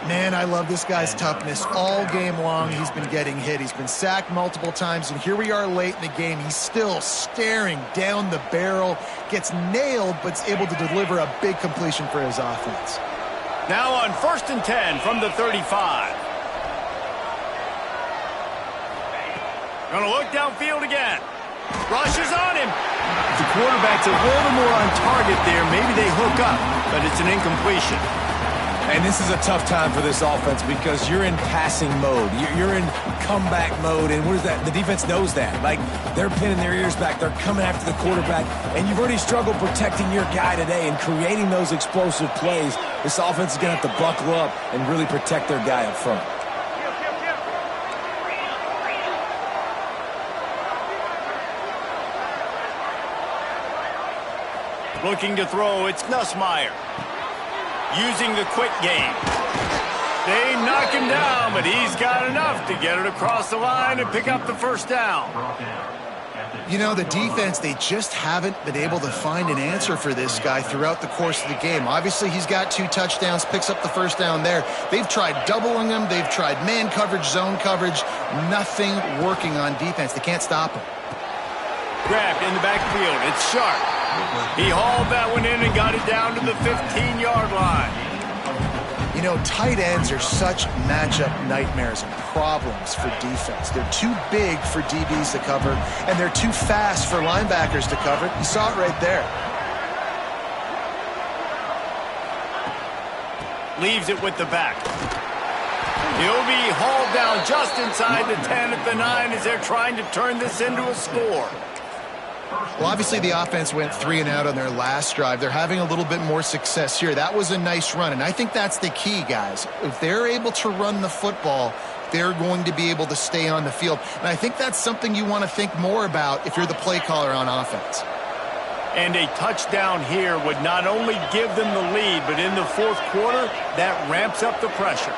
Man, I love this guy's toughness. All game long, he's been getting hit. He's been sacked multiple times, and here we are late in the game. He's still staring down the barrel, gets nailed, but is able to deliver a big completion for his offense. Now on 1st and 10 from the 35. Gonna look downfield again. Rushes on him. The quarterback's a little more on target there. Maybe they hook up, but it's an incompletion. And this is a tough time for this offense because you're in passing mode. You're in comeback mode, and where's that? The defense knows that. Like, they're pinning their ears back. They're coming after the quarterback, and you've already struggled protecting your guy today and creating those explosive plays. This offense is going to have to buckle up and really protect their guy up front. Looking to throw, it's Nussmeier. Using the quick game. They knock him down, but he's got enough to get it across the line and pick up the first down. You know, the defense, they just haven't been able to find an answer for this guy throughout the course of the game. Obviously, he's got 2 touchdowns, picks up the first down there. They've tried doubling him. They've tried man coverage, zone coverage. Nothing working on defense. They can't stop him. Grabbed in the backfield. It's Sharp. He hauled that one in and got it down to the 15-yard line. You know, tight ends are such matchup nightmares and problems for defense. They're too big for DBs to cover, and they're too fast for linebackers to cover. You saw it right there. Leaves it with the back. He'll be hauled down just inside the 10 at the 9 as they're trying to turn this into a score. Well, obviously the offense went 3 and out on their last drive. They're having a little bit more success here. That was a nice run, and I think that's the key, guys. If they're able to run the football, they're going to be able to stay on the field. And I think that's something you want to think more about if you're the play caller on offense. And a touchdown here would not only give them the lead, but in the fourth quarter, that ramps up the pressure.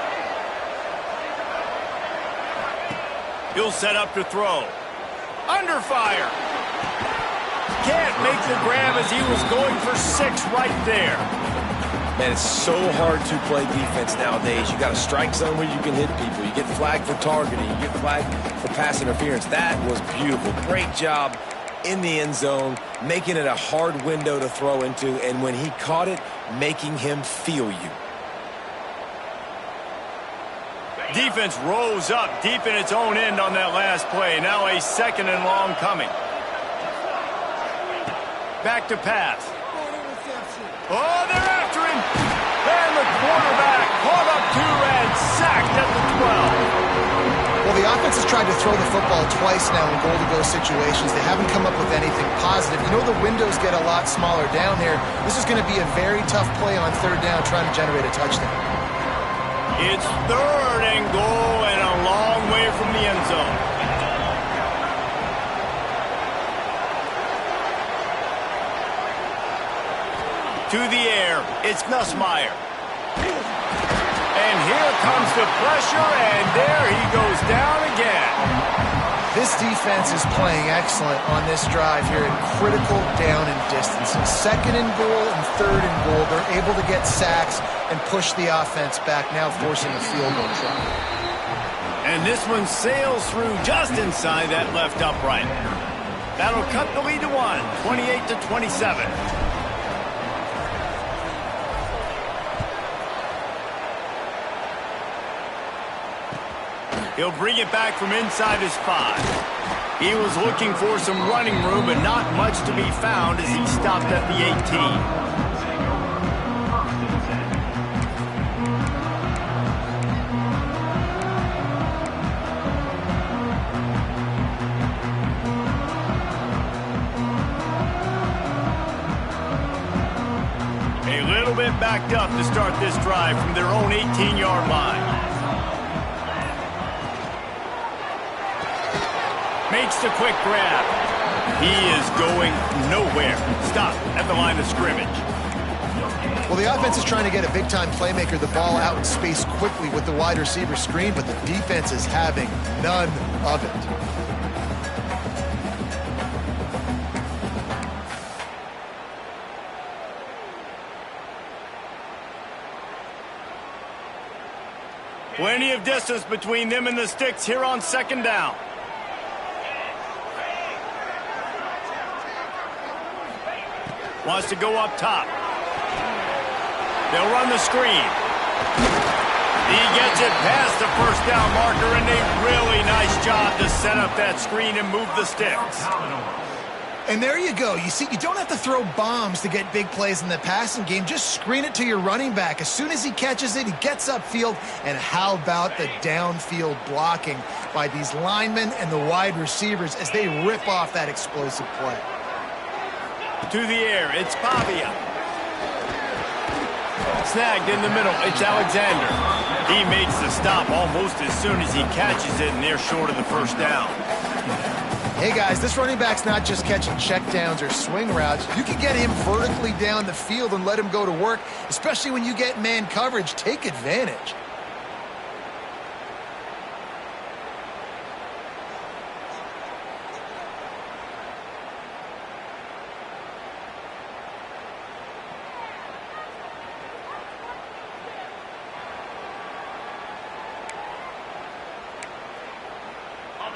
He'll set up to throw. Under fire. Can't make the grab as he was going for 6 right there. Man, it's so hard to play defense nowadays. You got a strike zone where you can hit people. You get flagged for targeting. You get flagged for pass interference. That was beautiful. Great job in the end zone, making it a hard window to throw into, and when he caught it, making him feel you. Defense rose up deep in its own end on that last play. Now a 2nd and long coming. Back to pass. Oh, they're after him. And the quarterback caught up 2 and sacked at the 12. Well, the offense has tried to throw the football twice now in goal-to-go situations. They haven't come up with anything positive. You know, the windows get a lot smaller down here. This is going to be a very tough play on 3rd down trying to generate a touchdown. It's 3rd and goal and a long way from the end zone. To the air, it's Nussmeier. And here comes the pressure, and there he goes down again. This defense is playing excellent on this drive here in critical down and distances. 2nd and goal and 3rd and goal. They're able to get sacks and push the offense back, now forcing a field goal try. And this one sails through just inside that left upright. That'll cut the lead to 1, 28-27. He'll bring it back from inside his 5. He was looking for some running room, but not much to be found as he stopped at the 18. bit backed up to start this drive from their own 18-yard line. Makes the quick grab. He is going nowhere. Stop at the line of scrimmage. Well, the offense is trying to get a big-time playmaker the ball out in space quickly with the wide receiver screen, but the defense is having none of it. Plenty of distance between them and the sticks here on second down. Wants to go up top. They'll run the screen. He gets it past the first down marker, and a really nice job to set up that screen and move the sticks. And there you go. You see, you don't have to throw bombs to get big plays in the passing game. Just screen it to your running back. As soon as he catches it, he gets upfield. And how about the downfield blocking by these linemen and the wide receivers as they rip off that explosive play? To the air, it's Pavia. Snagged in the middle, it's Alexander. He makes the stop almost as soon as he catches it, and they're short of the first down. Hey, guys, this running back's not just catching checkdowns or swing routes. You can get him vertically down the field and let him go to work, especially when you get man coverage. Take advantage.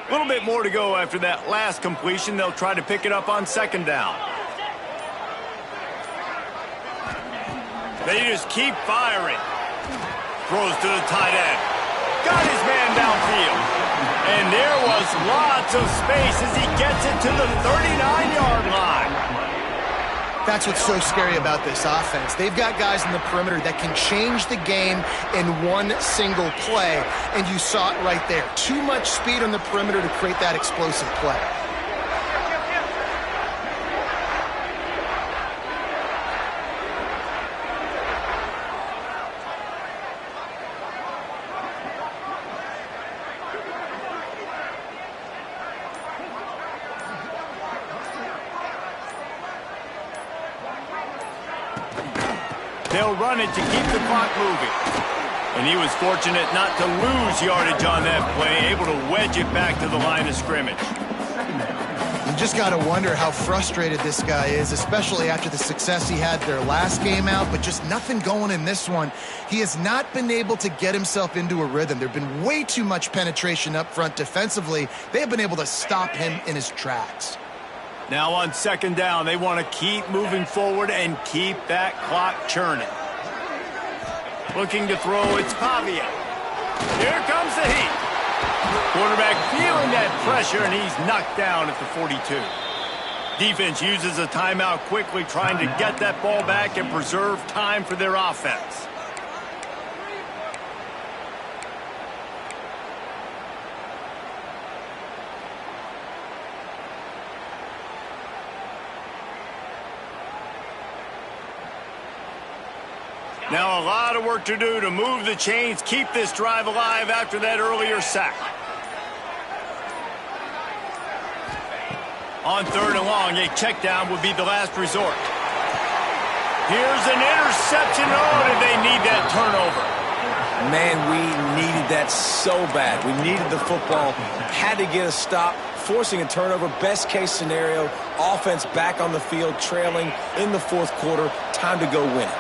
A little bit more to go after that last completion. They'll try to pick it up on second down. They just keep firing. Throws to the tight end. Got his man downfield. And there was lots of space as he gets it to the 39-yard line. That's what's so scary about this offense. They've got guys in the perimeter that can change the game in one single play, and you saw it right there. Too much speed on the perimeter to create that explosive play. They'll run it to keep the clock moving. And he was fortunate not to lose yardage on that play, able to wedge it back to the line of scrimmage. You just got to wonder how frustrated this guy is, especially after the success he had their last game out, but just nothing going in this one. He has not been able to get himself into a rhythm. There have been way too much penetration up front defensively. They have been able to stop him in his tracks. Now on second down, they want to keep moving forward and keep that clock churning. Looking to throw, it's Pavia. Here comes the heat. Quarterback feeling that pressure, and he's knocked down at the 42. Defense uses a timeout quickly, trying to get that ball back and preserve time for their offense. Now a lot of work to do to move the chains, keep this drive alive after that earlier sack. On third and long, a check down would be the last resort. Here's an interception. Oh, did they need that turnover? Man, we needed that so bad. We needed the football, had to get a stop, forcing a turnover. Best case scenario, offense back on the field, trailing in the fourth quarter. Time to go win it.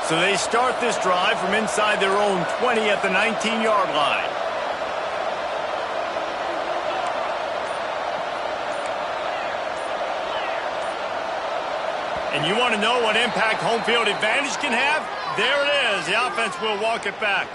So they start this drive from inside their own 20 at the 19-yard line. And you want to know what impact home field advantage can have? There it is. The offense will walk it back.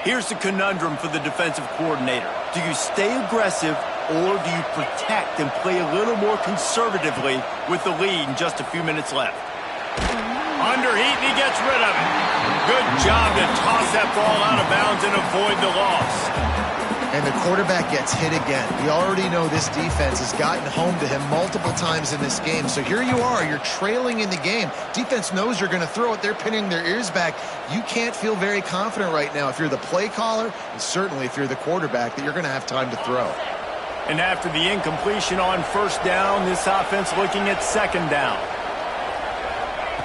Here's the conundrum for the defensive coordinator. Do you stay aggressive or do you protect and play a little more conservatively with the lead and just a few minutes left? Under heat, and he gets rid of it. Good job to toss that ball out of bounds and avoid the loss. And the quarterback gets hit again. We already know this defense has gotten home to him multiple times in this game. So here you are, you're trailing in the game. Defense knows you're going to throw it. They're pinning their ears back. You can't feel very confident right now if you're the play caller, and certainly if you're the quarterback, that you're going to have time to throw. And after the incompletion on first down, this offense looking at second down.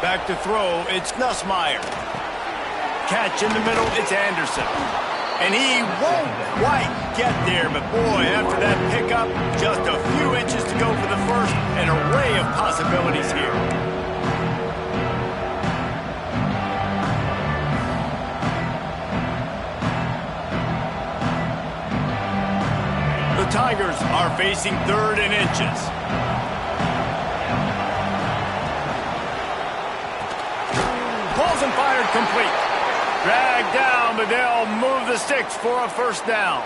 Back to throw, it's Nussmeier. Catch in the middle, it's Anderson. And he won't quite get there, but boy, after that pickup, just a few inches to go for the first, an array of possibilities here. The Tigers are facing 3rd and inches. Pulls and fired complete. Dragged down, but they'll move the sticks for a first down.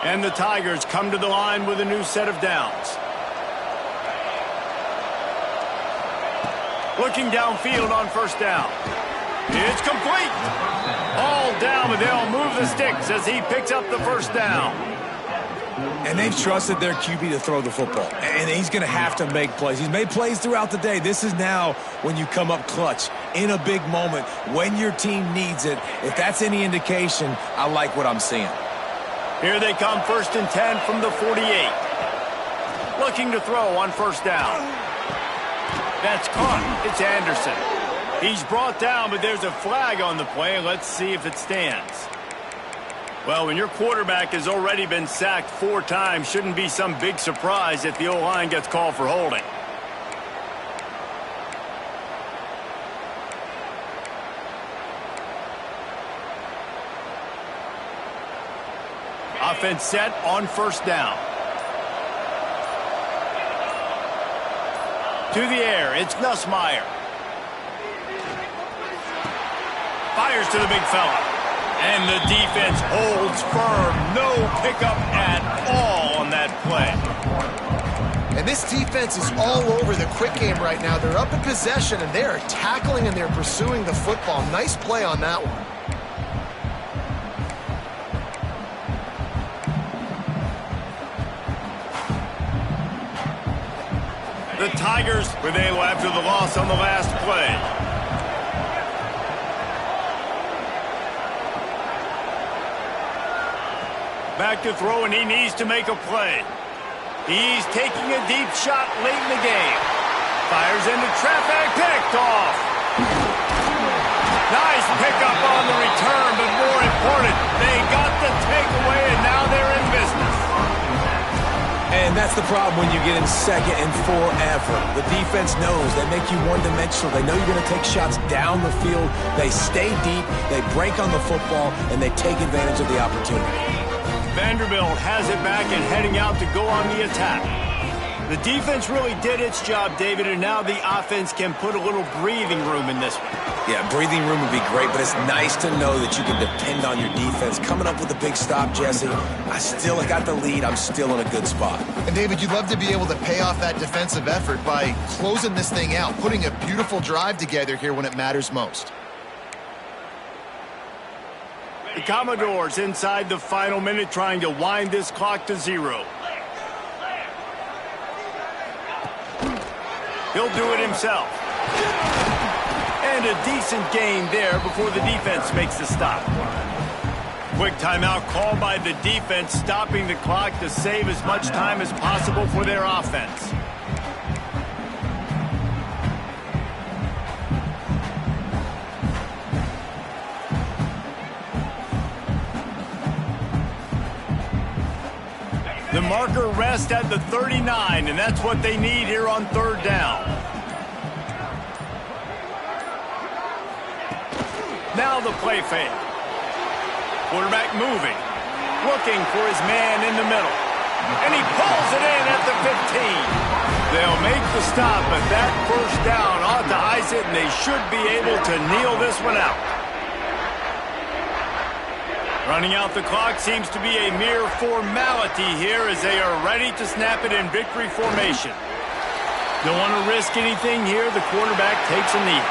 And the Tigers come to the line with a new set of downs. Looking downfield on first down. It's complete. All down, but they'll move the sticks as he picks up the first down. And they've trusted their QB to throw the football. And he's going to have to make plays. He's made plays throughout the day. This is now when you come up clutch in a big moment when your team needs it. If that's any indication, I like what I'm seeing. Here they come, 1st and 10 from the 48. Looking to throw on first down. That's caught. It's Anderson. He's brought down, but there's a flag on the play. Let's see if it stands. Well, when your quarterback has already been sacked 4 times, shouldn't be some big surprise if the O-line gets called for holding. Offense set on first down. To the air, it's Nussmeier. Fires to the big fella. And the defense holds firm. No pickup at all on that play. And this defense is all over the quick game right now. They're up in possession, and they are tackling and they're pursuing the football. Nice play on that one. The Tigers were able after the loss on the last play. Back to throw, and he needs to make a play. He's taking a deep shot late in the game. Fires into traffic, picked off. Nice pickup on the return, but more important, they got the takeaway, and now they're in business. And that's the problem when you get in second and forever. The defense knows they make you one-dimensional. They know you're going to take shots down the field. They stay deep, they break on the football, and they take advantage of the opportunity. Vanderbilt has it back and heading out to go on the attack. The defense really did its job, David, and now the offense can put a little breathing room in this one. Yeah, breathing room would be great, but it's nice to know that you can depend on your defense. Coming up with a big stop, Jesse. I still got the lead. I'm still in a good spot. And, David, you'd love to be able to pay off that defensive effort by closing this thing out, putting a beautiful drive together here when it matters most. The Commodores inside the final minute trying to wind this clock to 0. He'll do it himself. And a decent gain there before the defense makes the stop. Quick timeout called by the defense, stopping the clock to save as much time as possible for their offense. The marker rests at the 39, and that's what they need here on third down. Now the play fake. Quarterback moving. Looking for his man in the middle. And he pulls it in at the 15. They'll make the stop, but that first down ought to ice it, and they should be able to kneel this one out. Running out the clock seems to be a mere formality here as they are ready to snap it in victory formation. Don't want to risk anything here. The quarterback takes a knee.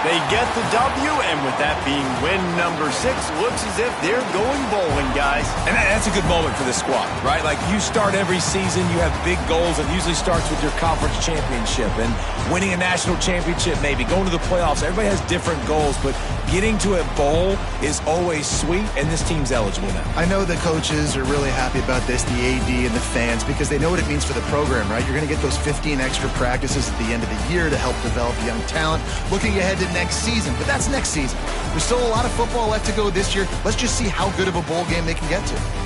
They get the W, and with that being win number 6, looks as if they're going bowling, guys. And that's a good moment for this squad, right? Like, you start every season, you have big goals. It usually starts with your conference championship and winning a national championship, maybe going to the playoffs. Everybody has different goals, but getting to a bowl is always sweet, and this team's eligible now. I know the coaches are really happy about this, the AD and the fans, because they know what it means for the program, right? You're going to get those 15 extra practices at the end of the year to help develop young talent. Looking ahead to next season, but that's next season. There's still a lot of football left to go this year. Let's just see how good of a bowl game they can get to.